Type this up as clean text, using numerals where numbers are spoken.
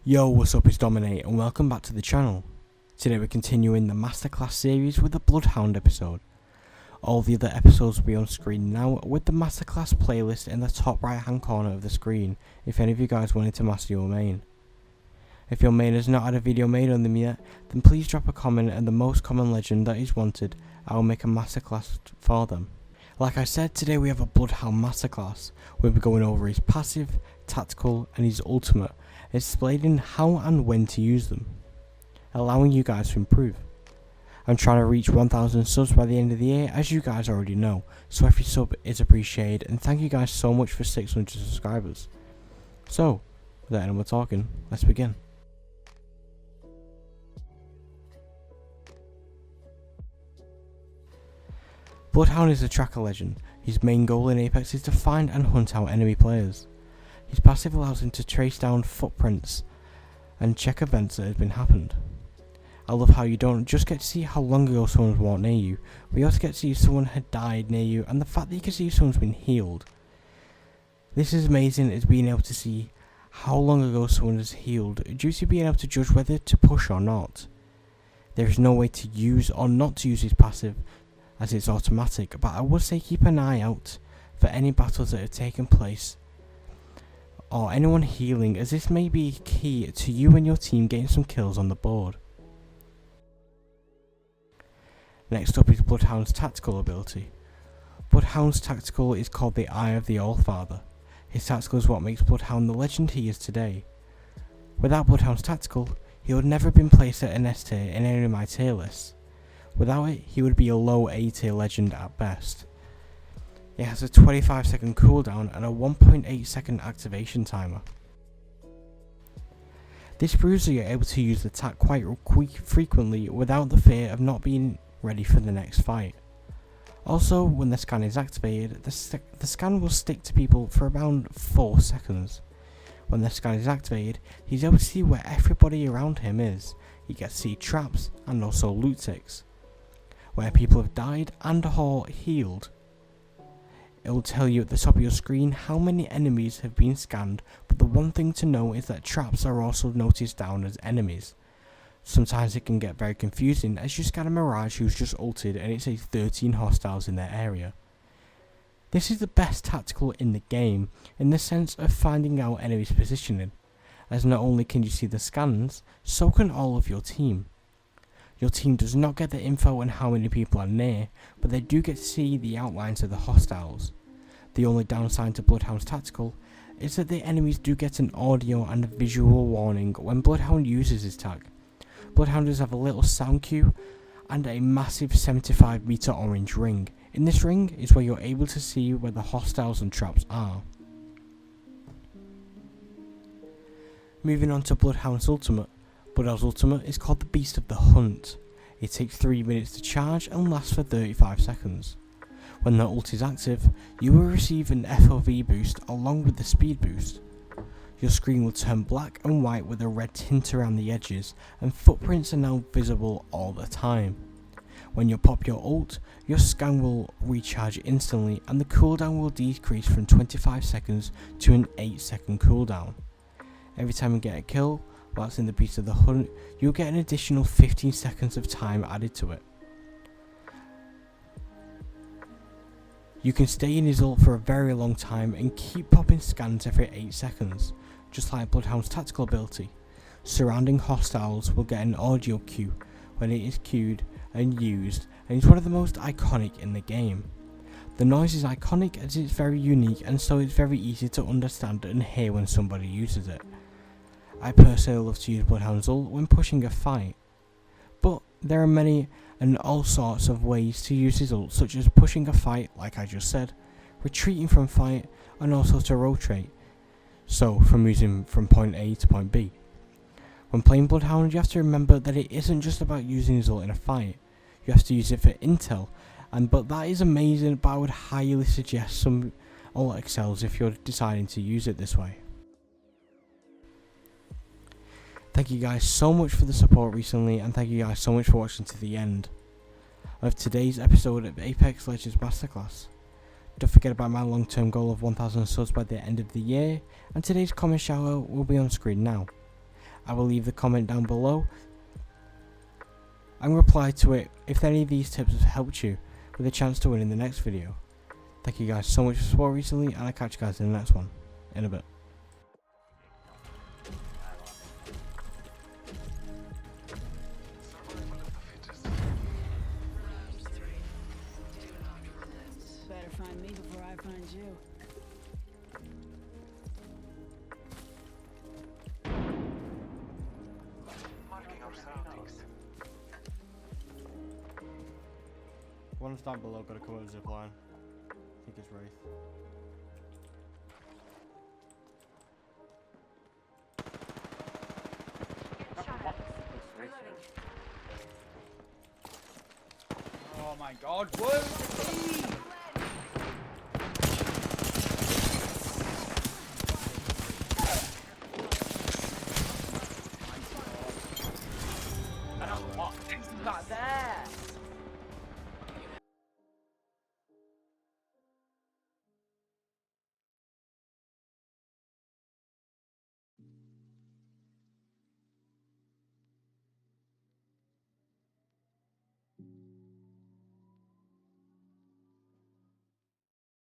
Yo, what's up, it's Dominate and welcome back to the channel. Today we're continuing the Masterclass series with the Bloodhound episode. All the other episodes will be on screen now with the Masterclass playlist in the top right hand corner of the screen if any of you guys wanted to master your main. If your main has not had a video made on them yet, then please drop a comment and the most common legend that is wanted, I will make a Masterclass for them. Like I said, today we have a Bloodhound Master Class. We'll be going over his passive, tactical and his ultimate, explaining how and when to use them, allowing you guys to improve. I'm trying to reach 1000 subs by the end of the year, as you guys already know, so every sub is appreciated and thank you guys so much for 600 subscribers. So, without any more talking, let's begin. Bloodhound is a tracker legend. His main goal in Apex is to find and hunt out enemy players. His passive allows him to trace down footprints and check events that have been happened. I love how you don't just get to see how long ago someone walked near you, but you also get to see if someone had died near you and the fact that you can see if someone's been healed. This is amazing, is being able to see how long ago someone has healed due to being able to judge whether to push or not. There is no way to use or not to use his passive as it's automatic, but I would say keep an eye out for any battles that have taken place or anyone healing, as this may be key to you and your team getting some kills on the board. Next up is Bloodhound's tactical ability. Bloodhound's tactical is called the Eye of the Allfather. His tactical is what makes Bloodhound the legend he is today. Without Bloodhound's tactical, he would never have been placed at an S tier in any of my tier lists. Without it, he would be a low A tier legend at best. It has a 25-second cooldown and a 1.8 second activation timer. This proves that you're able to use the tac quite frequently without the fear of not being ready for the next fight. Also, when the scan is activated, the scan will stick to people for around 4 seconds. When the scan is activated, he's able to see where everybody around him is. He gets to see traps and also loot ticks, where people have died and or healed. It will tell you at the top of your screen how many enemies have been scanned, but the one thing to know is that traps are also noticed down as enemies. Sometimes it can get very confusing as you scan a Mirage who's just ulted and it says 13 hostiles in their area. This is the best tactical in the game in the sense of finding out enemies' positioning, as not only can you see the scans, so can all of your team. Your team does not get the info on how many people are near, but they do get to see the outlines of the hostiles. The only downside to Bloodhound's tactical is that the enemies do get an audio and a visual warning when Bloodhound uses his tac. Bloodhound does have a little sound cue and a massive 75 meter orange ring. In this ring is where you're able to see where the hostiles and traps are. Moving on to Bloodhound's ultimate. Bloodhound's ultimate is called the Beast of the Hunt. It takes 3 minutes to charge and lasts for 35 seconds. When the ult is active, you will receive an FOV boost along with the speed boost. Your screen will turn black and white with a red tint around the edges, and footprints are now visible all the time. When you pop your ult, your scan will recharge instantly and the cooldown will decrease from 25 seconds to an 8-second cooldown. Every time you get a kill whilst in the Beast of the Hunt, you'll get an additional 15 seconds of time added to it. You can stay in his ult for a very long time and keep popping scans every 8 seconds, just like Bloodhound's tactical ability. Surrounding hostiles will get an audio cue when it is queued and used, and it's one of the most iconic in the game. The noise is iconic as it's very unique, and so it's very easy to understand and hear when somebody uses it. I personally love to use Bloodhound's ult when pushing a fight, but there are many and all sorts of ways to use his ult, such as pushing a fight like I just said, retreating from fight, and also to rotate, so from using from point A to point B. When playing Bloodhound, you have to remember that it isn't just about using his ult in a fight, you have to use it for intel, but that is amazing, but I would highly suggest some ult excels if you're deciding to use it this way. Thank you guys so much for the support recently, and thank you guys so much for watching to the end of today's episode of Apex Legends Masterclass. Don't forget about my long-term goal of 1000 subs by the end of the year, and today's comment shout out will be on screen now. I will leave the comment down below and reply to it if any of these tips have helped you, with a chance to win in the next video. Thank you guys so much for support recently, and I'll catch you guys in the next one in a bit. Better find me before I find you. Marking our surroundings. One's down below, gotta come with a zipline. I think it's Wraith. Oh my god, what? Not there.